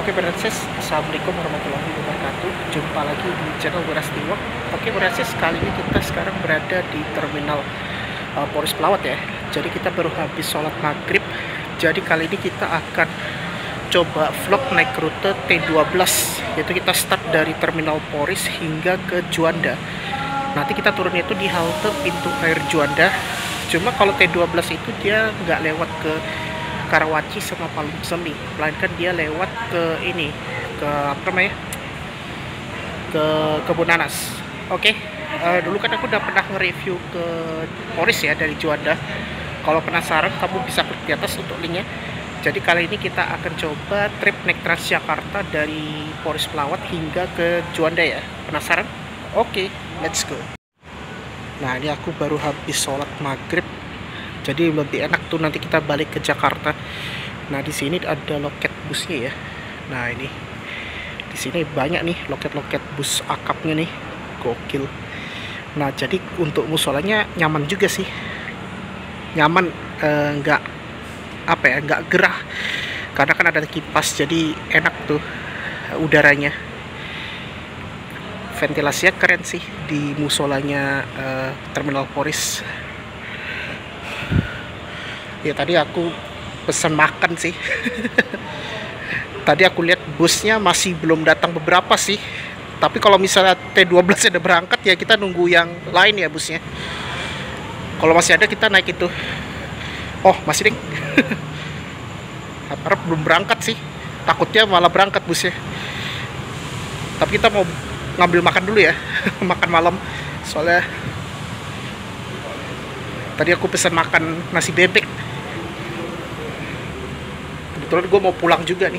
Oke Beranses, Assalamualaikum warahmatullahi wabarakatuh. Jumpa lagi di channel Beras Tiwak. Oke Beranses, kali ini kita sekarang berada di terminal Polres Pelawat ya. Jadi kita baru habis sholat maghrib. Jadi kali ini kita akan coba vlog naik rute T12, yaitu kita start dari terminal Polres hingga ke Juanda. Nanti kita turunnya itu di halte pintu air Juanda. Cuma kalau T12 itu dia nggak lewat ke Karawaci sama Palung Semi, melainkan dia lewat ke ini, ke apa namanya, ke Kebun Nanas. Oke, dulu kan aku udah pernah nge-review ke Polres ya dari Juanda. Kalau penasaran kamu bisa klik di atas untuk linknya. Jadi kali ini kita akan coba trip naik Transjakarta dari Polres Pelawat hingga ke Juanda ya. Penasaran? Oke, let's go. Nah, ini aku baru habis sholat maghrib. Jadi lebih enak tuh nanti kita balik ke Jakarta. Nah, di sini ada loket busnya ya. Nah, ini di sini banyak nih loket-loket bus akapnya nih. Gokil. Nah, jadi untuk musolanya nyaman juga sih. Nyaman, nggak apa ya, nggak gerah. Karena kan ada kipas, jadi enak tuh udaranya. Ventilasinya keren sih di musolanya Terminal Polres. Ya tadi aku pesan makan sih. Tadi aku lihat busnya masih belum datang beberapa sih. Tapi kalau misalnya T12 ada berangkat ya kita nunggu yang lain ya busnya. Kalau masih ada kita naik itu. Oh masih ding. Harap belum berangkat sih. Takutnya malah berangkat busnya. Tapi kita mau ngambil makan dulu ya. Makan malam. Soalnya tadi aku pesan makan nasi bebek. Kebetulan gue mau pulang juga nih.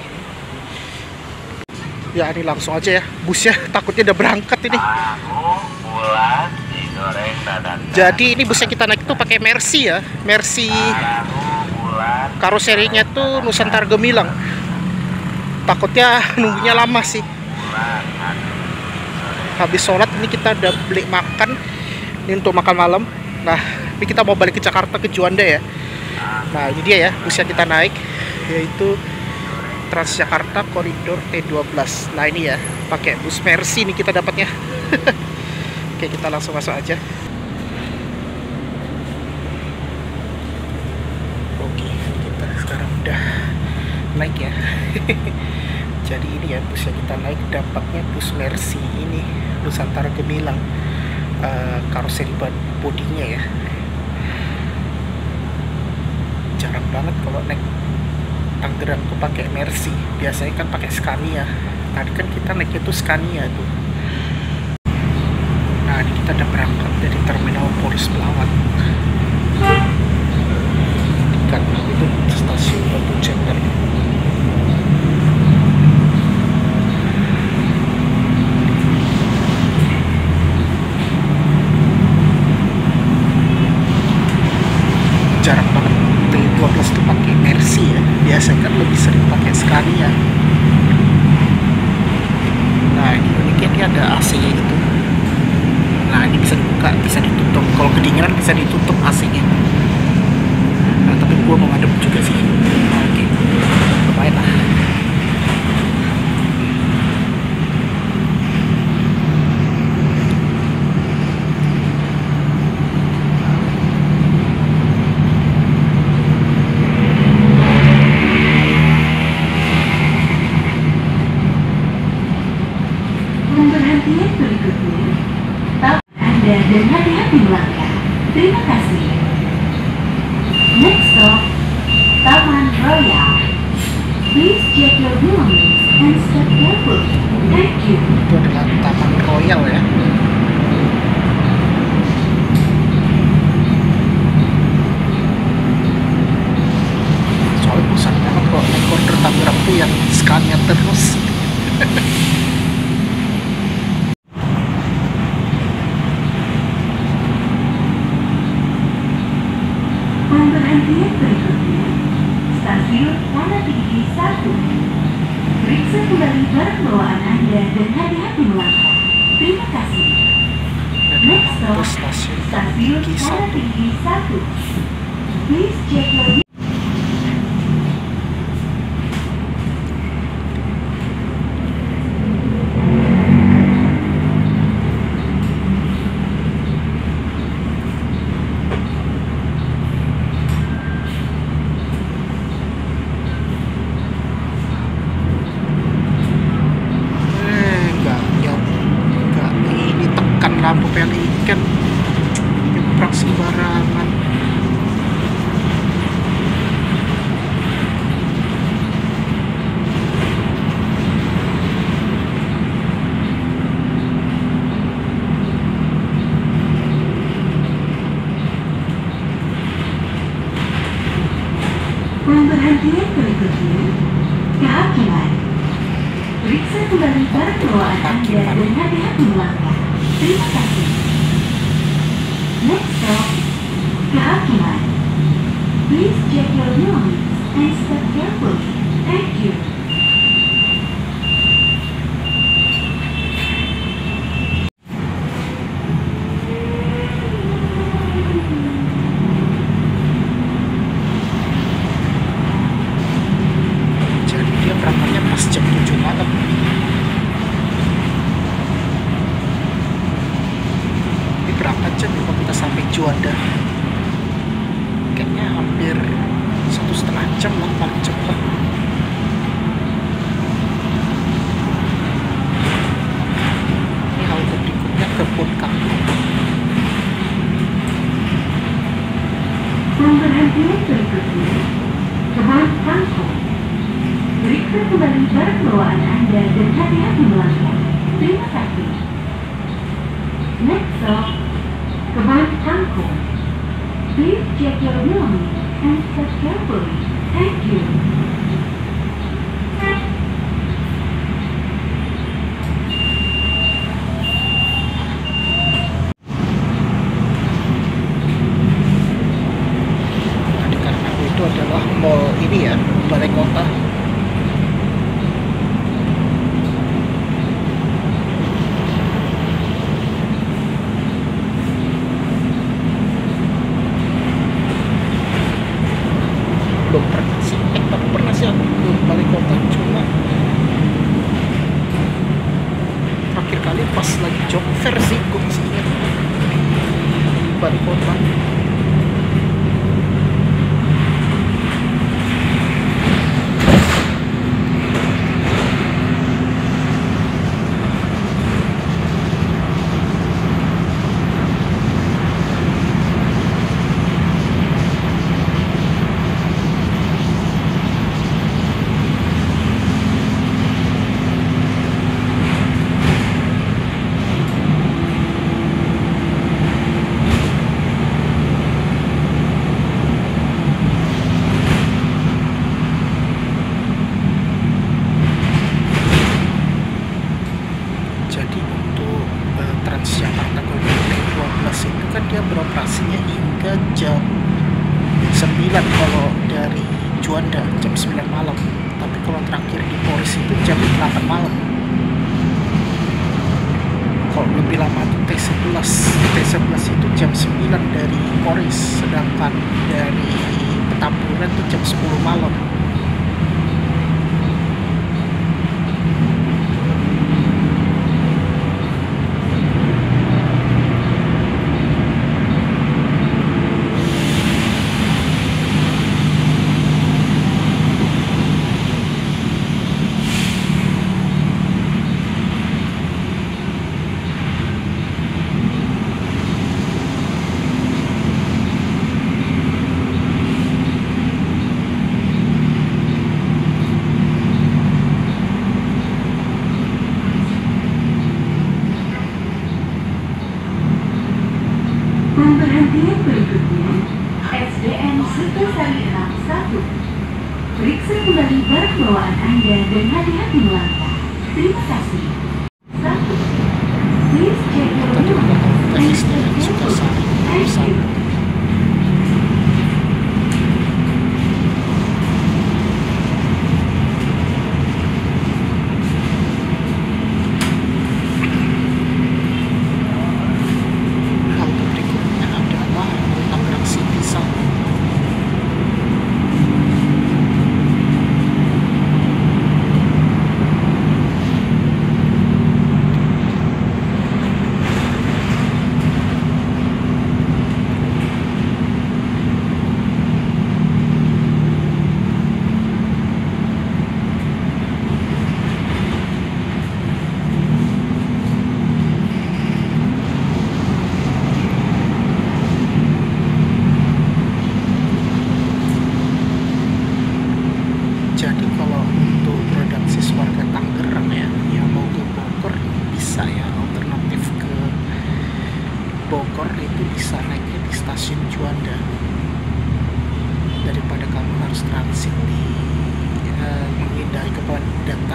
Ya ini langsung aja ya. Busnya takutnya udah berangkat ini. Jadi ini busnya kita naik tuh pakai Mercy ya. Mercy karoserinya tuh Nusantara Gemilang. Takutnya nunggunya lama sih. Habis sholat ini kita udah beli makan. Ini untuk makan malam. Nah ini kita mau balik ke Jakarta, ke Juanda ya. Nah ini dia ya busnya kita naik, yaitu Transjakarta koridor T12. Nah ini ya pakai bus Mercy nih kita dapatnya. Oke kita langsung masuk aja. Oke kita sekarang udah naik ya. Jadi ini ya busnya kita naik, dapatnya bus Mercy ini Nusantara Gemilang, karoseri bodinya ya. Jarang banget kalau naik Tangerang tuh pakai Mercy, biasanya kan pakai Scania. Tadi kan kita naik itu Scania tuh. Nah ini kita udah berangkat dari terminal Polres Pelawat. Kan itu stasiun Batu Ceper. Jarang banget T12 tuh pakai Mercy ya. Biasanya kan lebih sering pakai Scania. Nah ini uniknya dia ada AC-nya gitu. Nah ini bisa dibuka, bisa ditutup. Kalau kedinginan bisa ditutup AC-nya. Nah tapi gua mau ngadep juga sih. Oke, lumayan lah. Perhatian berikutnya, tahu Anda dan hati-hati melangkah. Terima kasih. Next stop, Taman Royal. Please check your belongings and step carefully. Thank you. Itu adalah Taman Royal ya. Soalnya bosan banget kok naik koridor Tangerang tuh yang Scania terus. Pemberhentian berikutnya, Stasiun Tanah Tinggi 1. Periksa kembali barang bawaan Anda dan hati-hati melangkah. Terima kasih. Next stop, Stasiun Stasiun Tanah Tinggi 1. Please check your kan nyebrang sembarangan. Pemberhentian berikutnya, kehakiman. Periksa kembali barang bawaan Anda dan hati-hati melangkah. Terima kasih. Next stop, kehakiman. Please check your belongings and step carefully. Thank you. Jadi dia berangkatnya pas jam 7 malam. Ini berapa jam kalau kita sampai Juanda? Kayaknya hampir 1,5 jam lah paling cepat. Ini halte berikutnya Kebun Kangkung. Pemberhentian berikutnya, Kebun Kangkung. Periksa kembali barang bawaan Anda dan hati-hati melangkah. Terima kasih. Next stop, Kebun Kangkung. Please check your belongings and step carefully. Thank you. Tadi karena itu adalah mall ini ya, balai kota. Belum pernah sih, tapi pernah sih aku ke balai kota, cuma terakhir kali pas lagi job fair sih gue masih ingat di balai kota. Jadi untuk Transjakarta Golden Lane 12 itu kan dia beroperasinya hingga jam 9 kalau dari Juanda, jam 9 malam. Tapi kalau terakhir di Poris itu jam 8 malam. Kalau lebih lama itu T11. T11 itu jam 9 dari Poris, sedangkan dari Petamburan itu jam 10 malam. Pemberhentian berikutnya, SDN Sukasari 61. Periksa kembali barang bawaan Anda dan hati-hati melangkah. Terima kasih. 1. Please check your Tadi udah belongings and teknisnya step sudah carefully. Thank you. Halte berikutnya adalah Tangerang City South.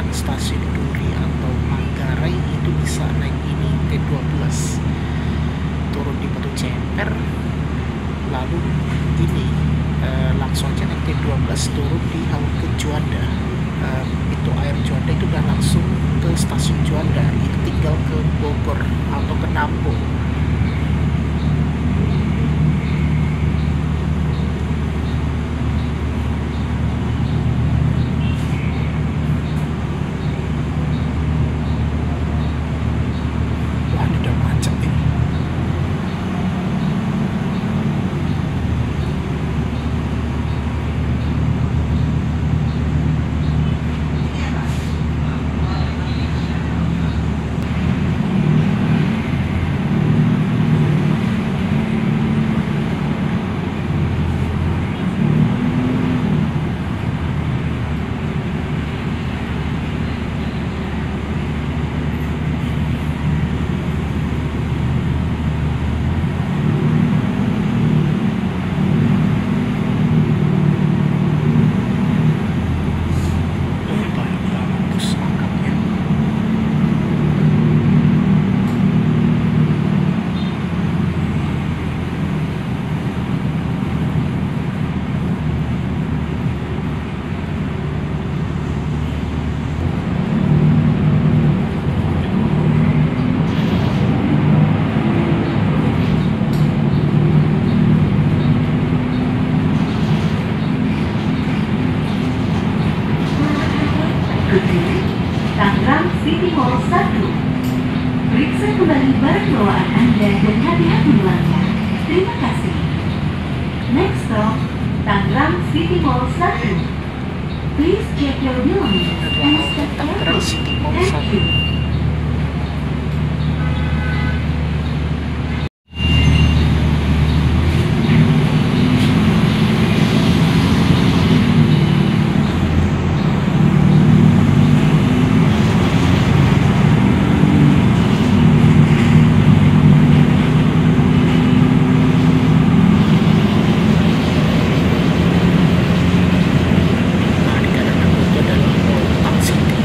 depan stasiun Duri atau Manggarai itu bisa naik ini T12, turun di Batu Ceper, lalu ini langsung aja naik T12 turun di halte Juanda. Pintu air Juanda itu udah langsung ke stasiun Juanda, itu tinggal ke Bogor atau ke Nambo. Wah, ini udah macet ini. Bagus angkatnya. Kediri, Tangerang City Mall 1. Periksa kembali barang bawaan Anda dan hati-hati melangkah. Terima kasih. Next stop, Tangerang City Mall 1. Please check your belongings and step Tangerang carefully. City Mall Thank 1. you. Nah, di kanan aku itu adalah Mall Tang City.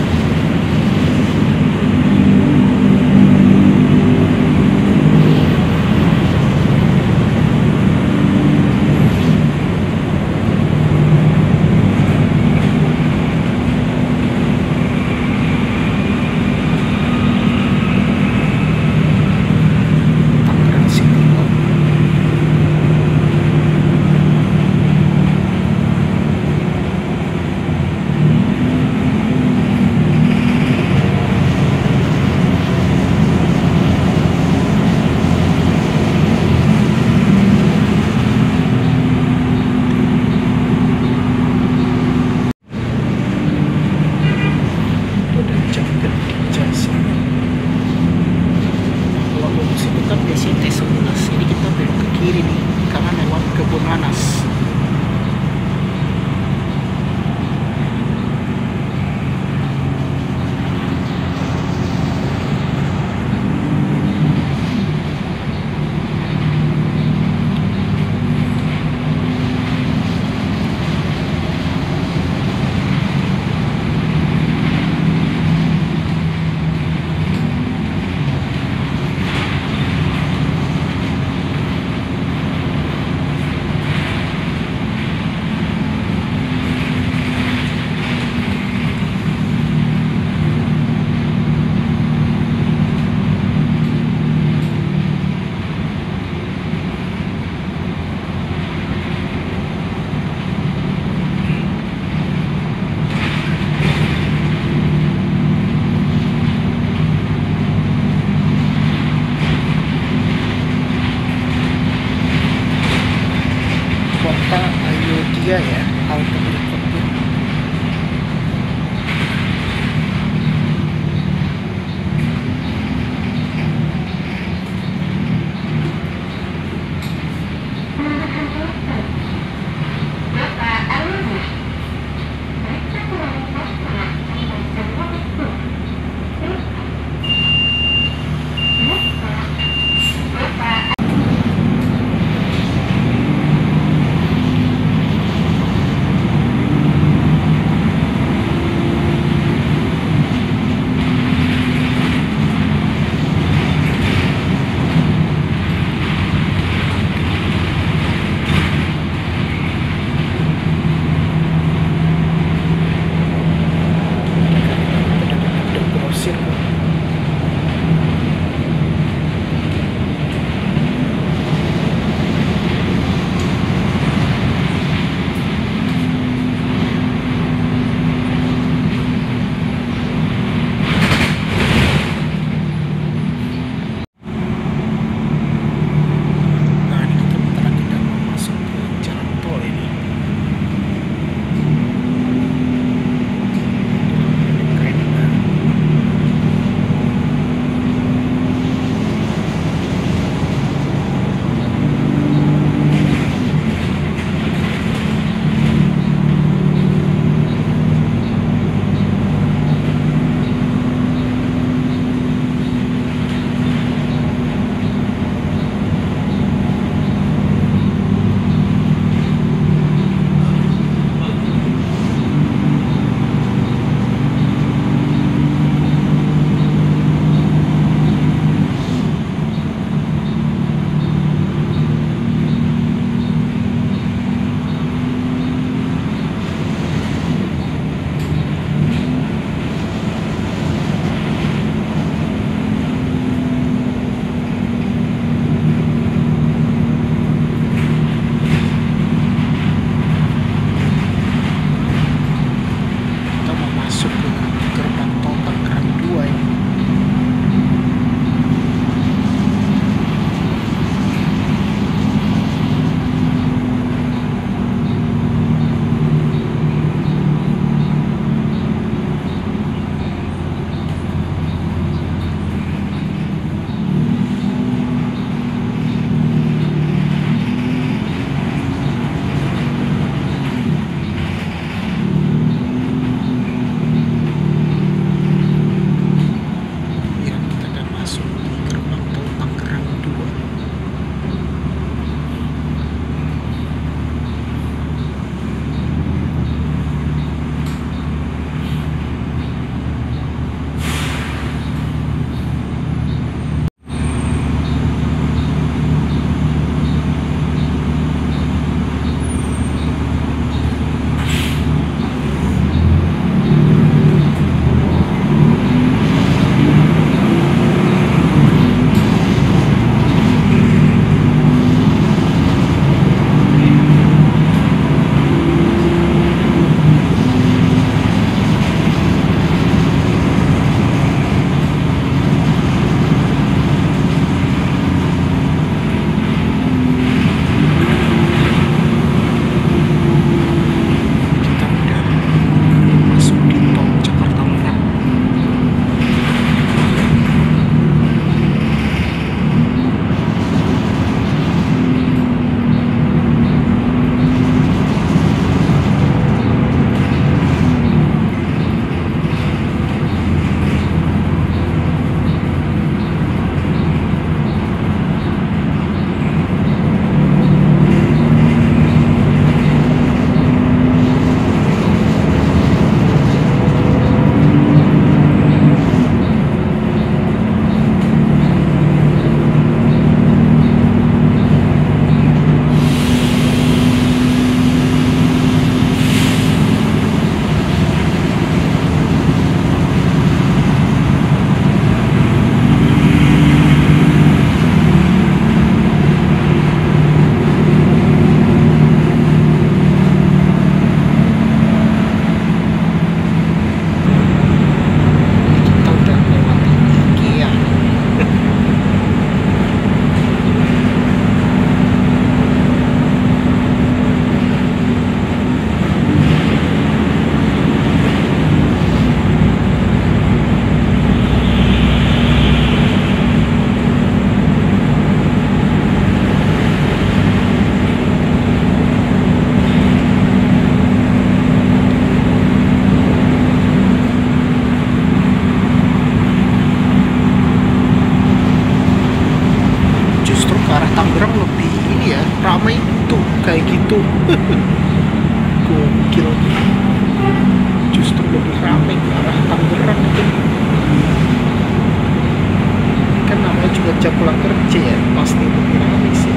jam pulang kerja ya, pasti lebih ramai sih.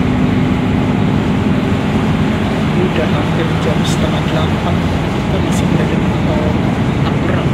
Udah hampir jam 7:30, kita masih berada di tol Tangerang.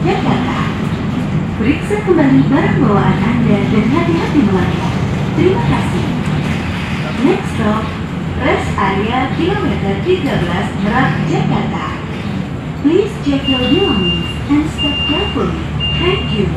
Jakarta. Periksa kembali barang bawaan Anda dan hati-hati melangkah. Terima kasih. Next stop, rest area kilometer 13 Merak, Jakarta. Please check your belongings and step carefully. Thank you.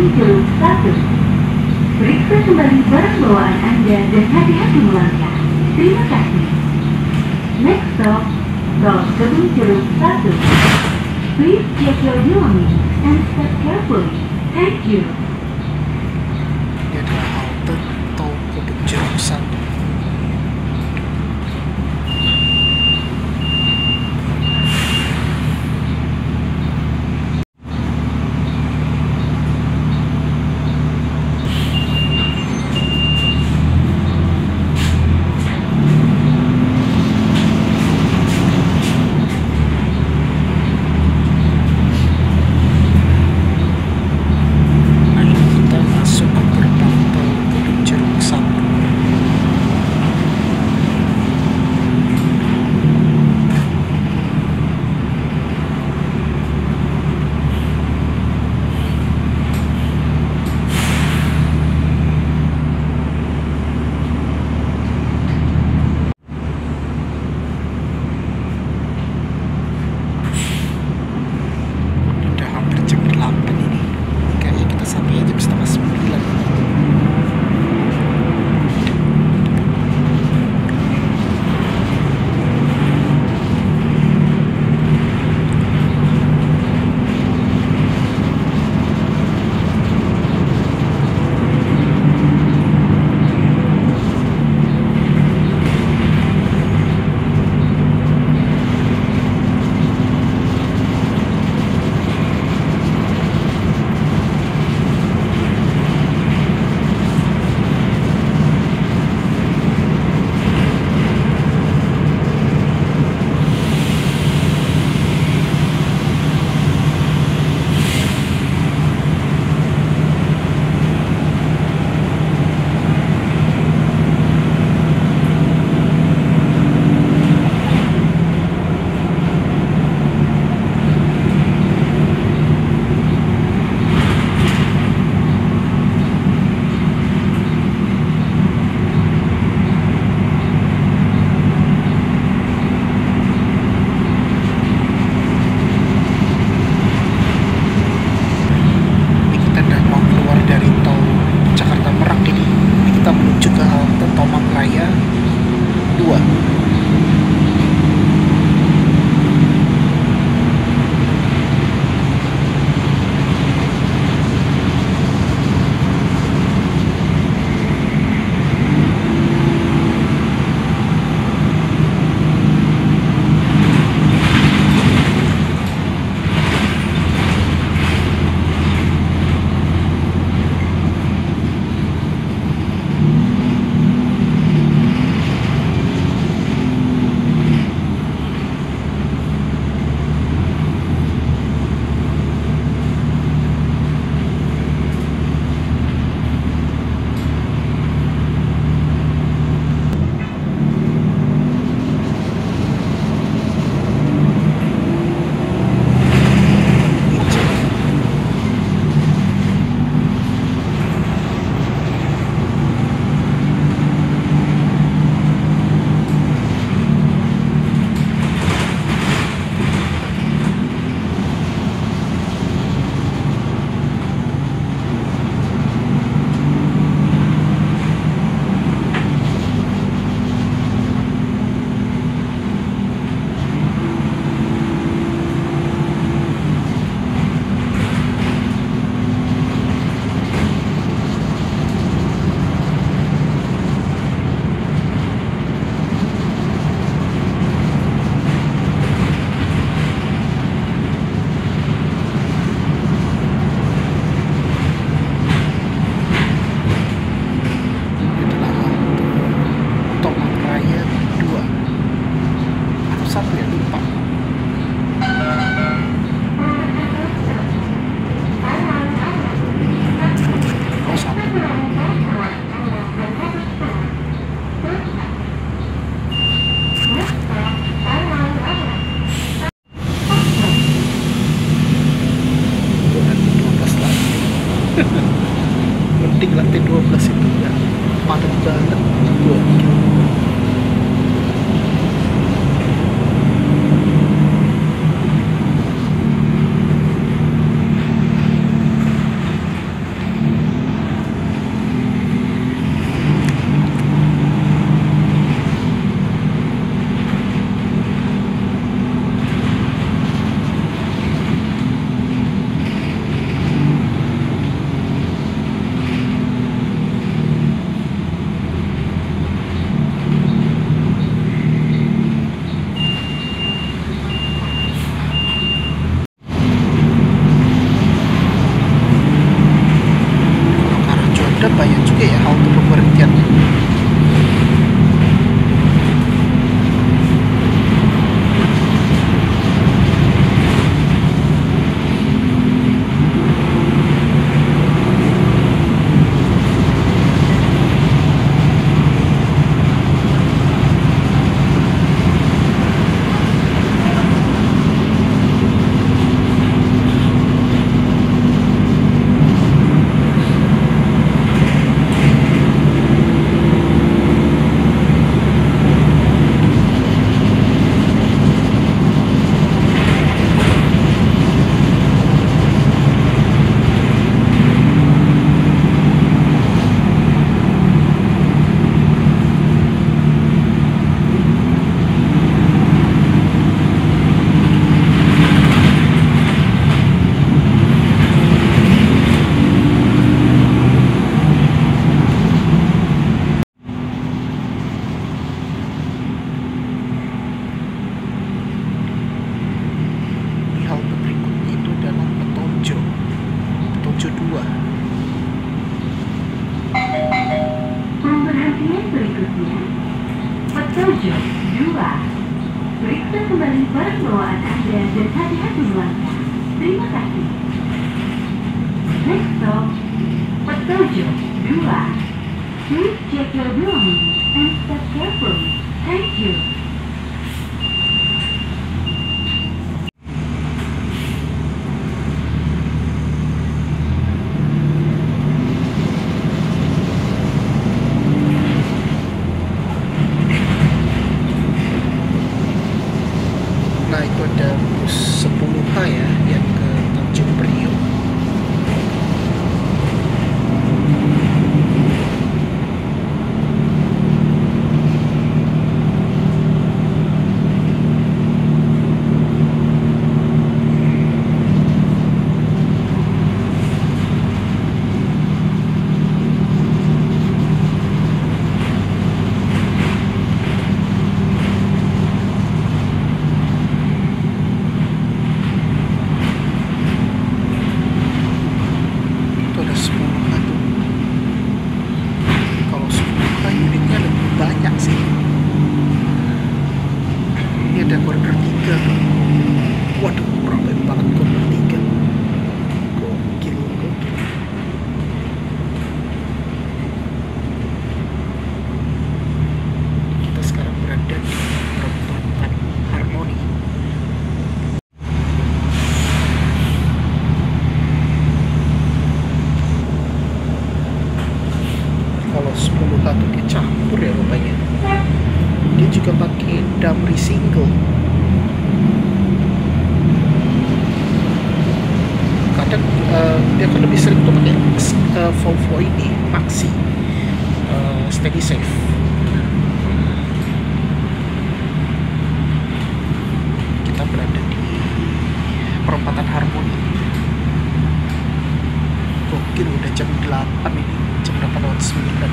kebun jeruk 1. Periksa kembali barang bawaan Anda dan hati-hati melangkah. Terima kasih. Next stop, tol kebun jeruk 1. Please check your belongings and step carefully. Thank you. Ini adalah halte tol kebun jeruk 1. Mending lantai 12 itu ya padat banget gua bikin. Petunjuk 2. Periksa kembali barang bawaan Anda dan hati-hati melangkah. Terima kasih. Next stop, Petunjuk 2. Please check your belongings and step carefully. Thank you. Nah, itu ada bus 10H ya yang ke Tanjung Priok. Itu ada 10H tuh. Kalau 10H unitnya lebih banyak sih. Ini ada koridor 3 tuh. Waduh, ramai banget koridor 3. Gokil, gokil. Kita sekarang berada di perempatan Harmoni. Kalau 10H tuh dia campur ya rupanya. Dia juga pakai Damri single. Kadang dia kan lebih sering tuh pakai Volvo ini Maxi Steady Safe. Kita berada di perempatan Harmoni. Gokil, udah jam 8 ini, jam 8:09.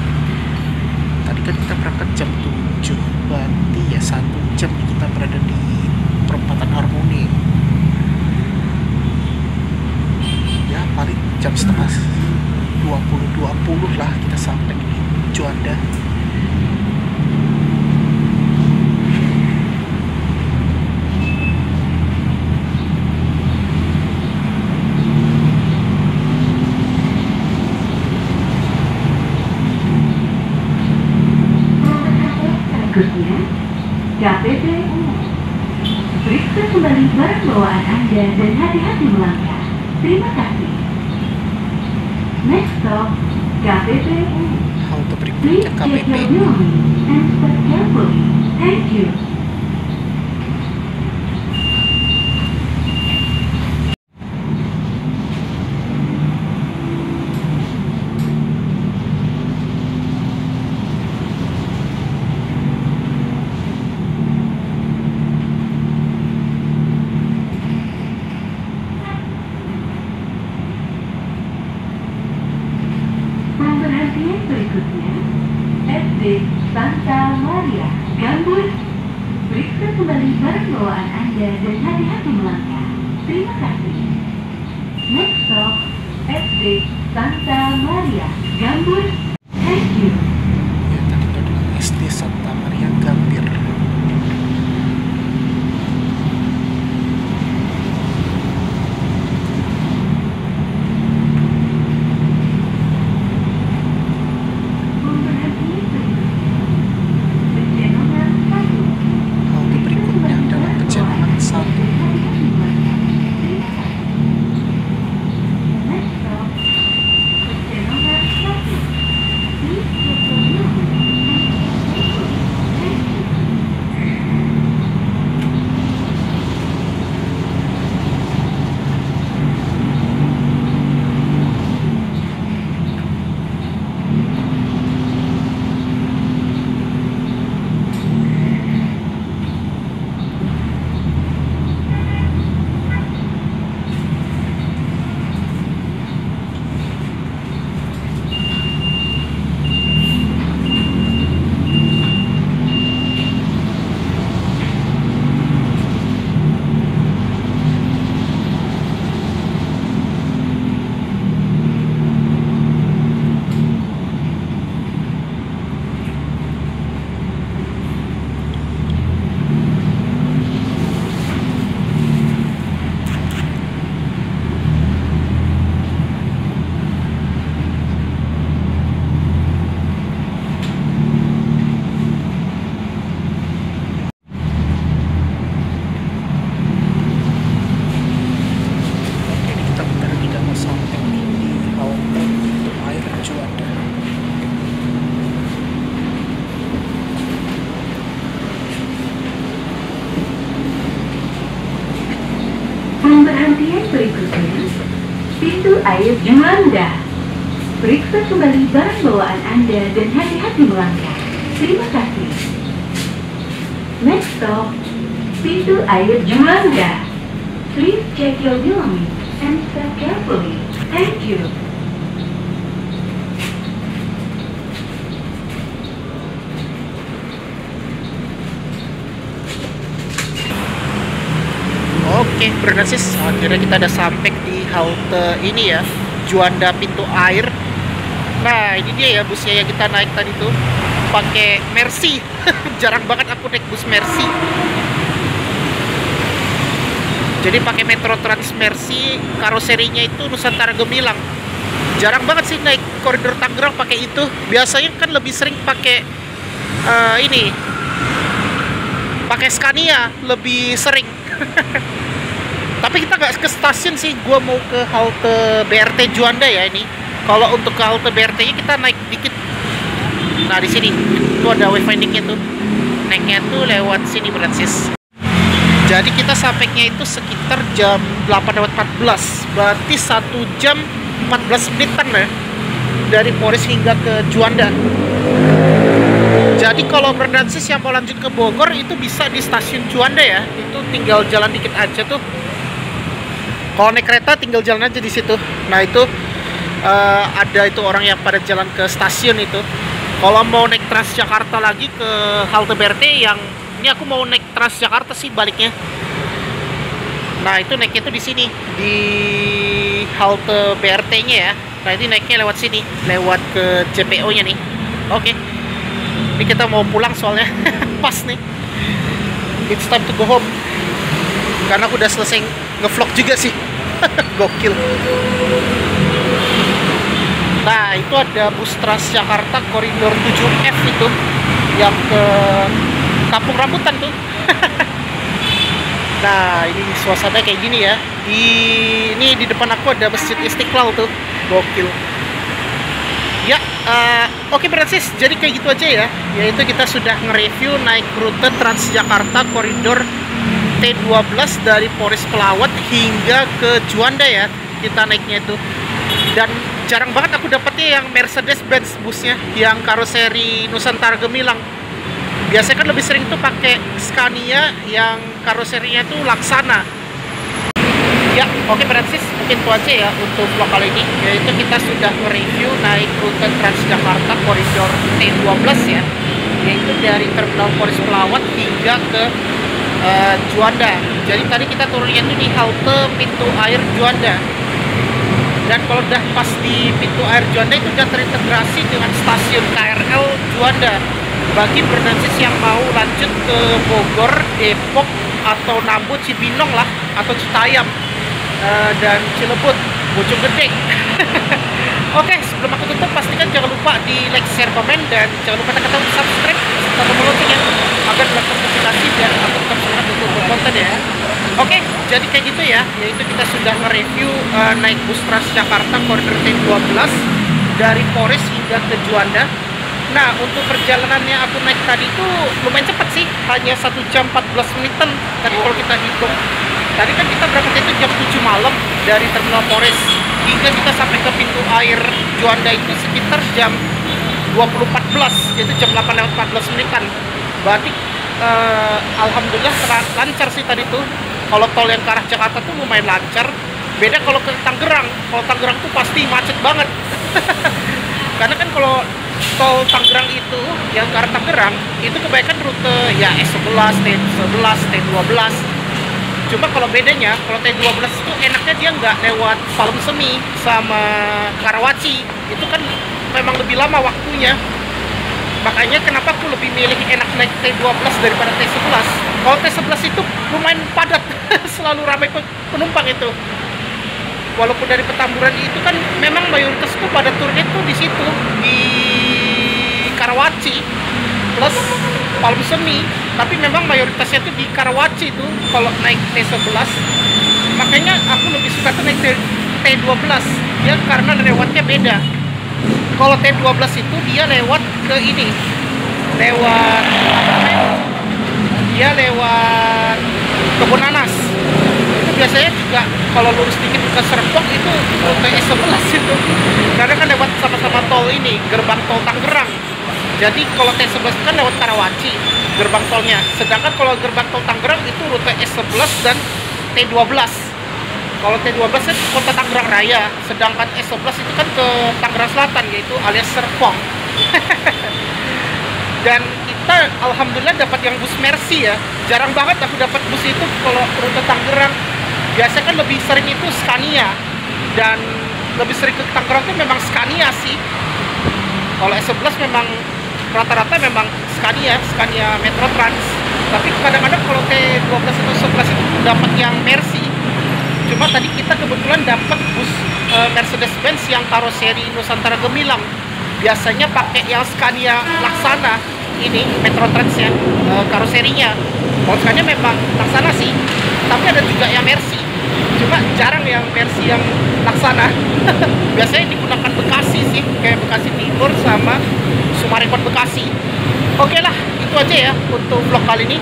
Tadi kan kita berangkat jam 7, berarti ya 1 jam kita berada di perempatan Harmoni. Ya paling jam setengah 20 lah kita sampai di Juanda. Berikutnya, KPP Umum. Periksa kembali barang bawaan Anda dan hati-hati melangkah. Terima kasih. Next stop, KPP Umum. Halte Please berikutnya check KPP. your belongings and step carefully. Thank you. Pemberhentian berikutnya, SD Santa Maria, Gambut. Periksa kembali barang bawaan Anda dan hati-hati melangkah. Terima kasih. Next stop, SD Santa Maria, Gambut. Thank you. Ya, tadi itu adalah SD Santa Maria Gambir. Pemberhentian berikutnya, Pecenongan 1. Halte berikutnya adalah Pecenongan 1. Hati-hati melangkah. Terima kasih. Next stop, Pecenongan 1. perhentian berikutnya, pintu air Juanda. Periksa kembali barang bawaan Anda dan hati-hati melangkah. Terima kasih. Next stop, pintu air Juanda. Please check your belongings and step carefully. Thank you. Oke, Bernarsis, akhirnya kita udah sampai di halte ini ya, Juanda pintu air. Nah, ini dia ya busnya yang kita naik tadi tuh, pakai Mercy. Jarang banget aku naik bus Mercy. Jadi pakai Metro Trans Mercy, karoserinya itu Nusantara Gemilang. Jarang banget sih naik koridor Tangerang pakai itu. Biasanya kan lebih sering pakai pakai Scania, lebih sering. Tapi kita nggak ke stasiun sih, gua mau ke halte BRT Juanda ya ini. Kalau untuk ke halte BRT-nya kita naik dikit. Nah di sini itu ada wayfinding-nya tuh. Naiknya tuh lewat sini Bernarsis. Jadi kita sampainya itu sekitar jam 8:14. Berarti 1 jam 14 menitan ya dari Polres hingga ke Juanda. Jadi kalau Bernarsis yang mau lanjut ke Bogor itu bisa di stasiun Juanda ya. Itu tinggal jalan dikit aja tuh. Kalau naik kereta tinggal jalan aja di situ. Nah itu ada itu orang yang pada jalan ke stasiun itu. Kalau mau naik Transjakarta lagi ke halte BRT, yang ini aku mau naik Transjakarta sih baliknya. Nah itu naiknya tuh di sini di halte BRT-nya ya. Nah ini naiknya lewat sini, lewat ke JPO-nya nih. Oke. Ini kita mau pulang soalnya pas nih. It's time to go home. Karena aku udah selesai ngevlog juga sih. Gokil. Nah itu ada bus Transjakarta koridor 7F itu yang ke Kampung Rambutan tuh. Nah ini suasana kayak gini ya. Ini di depan aku ada Masjid Istiqlal tuh. Gokil. Ya, oke Bernarsis, jadi kayak gitu aja ya. Yaitu kita sudah nge-review naik rute Transjakarta koridor T12 dari Polres Pelawat hingga ke Juanda ya. Kita naiknya itu. Dan jarang banget aku dapetnya yang Mercedes-Benz busnya, yang karoseri Nusantara Gemilang. Biasanya kan lebih sering tuh pakai Scania yang karoserinya tuh Laksana. Ya, oke Bernarsis, mungkin itu aja ya untuk vlog kali ini. Yaitu kita sudah nge-review naik rute Transjakarta koridor T12 ya. Yaitu dari Terminal Polres Pelawat hingga ke Juanda. Jadi tadi kita turunnya itu di halte pintu air Juanda. Dan kalau udah pas di pintu air Juanda itu udah terintegrasi dengan stasiun KRL Juanda. Bagi Bernarsis yang mau lanjut ke Bogor, Depok, atau Nambu, Cibinong lah, atau Citayam, dan Cilebut, Bojonggede. Oke, sebelum aku tutup, pastikan jangan lupa di like, share, komen, dan jangan lupa tekan tombol subscribe serta tombol loncengnya agar dapat notifikasi dan aku tetap semangat untuk berkonten ya. Oke, jadi kayak gitu ya. Yaitu kita sudah nge-review naik bus Transjakarta koridor T12 dari Polres hingga ke Juanda. Nah, untuk perjalanannya aku naik tadi itu lumayan cepat sih, hanya 1 jam 14 menitan tadi kalau kita hitung. Tadi kan kita berangkat itu jam 7 malam dari Terminal Polres hingga kita sampai ke pintu air Juanda itu sekitar jam 20.14, yaitu jam 8:14 menitan. Berarti alhamdulillah lancar sih tadi tuh. Kalau tol yang ke arah Jakarta tuh lumayan lancar. Beda kalau ke Tangerang. Kalau Tangerang tuh pasti macet banget. Karena kan kalau tol Tangerang itu yang ke arah Tangerang itu kebanyakan rute ya S11, T11, T12. Cuma kalau bedanya, kalau T12 itu enaknya dia nggak lewat Palem Semi sama Karawaci. Itu kan memang lebih lama waktunya. Makanya kenapa aku lebih milih enak naik T12 daripada T11. Kalau T11 itu lumayan padat, selalu ramai penumpang itu. Walaupun dari Petamburan itu kan memang mayoritas itu pada turunnya tuh di situ, di Karawaci plus Palem Semi. Tapi memang mayoritasnya tuh di Karawaci itu kalau naik T11. Makanya aku lebih suka tuh naik T12 ya, karena lewatnya beda. Kalau T12 itu dia lewat ke ini, lewat dia lewat Kebun Nanas. Itu biasanya juga kalau lurus dikit ke Serpong itu rute S11 itu, karena kan lewat sama-sama tol ini, gerbang tol Tangerang. Jadi kalau T11 kan lewat Karawaci gerbang tolnya, sedangkan kalau gerbang tol Tangerang itu rute S11 dan T12. Kalau T12 itu kota Tangerang Raya, sedangkan S11 itu kan ke Tangerang Selatan, yaitu alias Serpong. Dan kita alhamdulillah dapat yang bus Mercy ya. Jarang banget aku dapat bus itu kalau rute Tangerang. Biasanya kan lebih sering itu Scania, dan lebih sering ke Tangerang itu memang Scania sih. Kalau S11 memang rata-rata memang Scania Metro Trans. Tapi kadang-kadang kalau T12 atau 11 itu dapat yang Mercy. Cuma tadi kita kebetulan dapat bus Mercedes-Benz yang karoseri Nusantara Gemilang. Biasanya pakai yang Scania Laksana ini, Metro Trans ya, karoserinya. Kalau Scania memang Laksana sih, tapi ada juga yang Mercy. Cuma jarang yang Mercy yang Laksana. Biasanya digunakan Bekasi sih, kayak Bekasi Timur sama Sumarekon Bekasi. Oke lah, itu aja ya untuk vlog kali ini.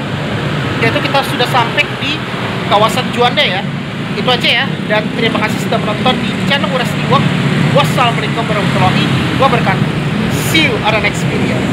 Yaitu kita sudah sampai di kawasan Juanda ya. Itu aja ya, dan terima kasih sudah menonton di channel Uras Tiwak. Wassalamualaikum warahmatullahi wabarakatuh. See you on the next video.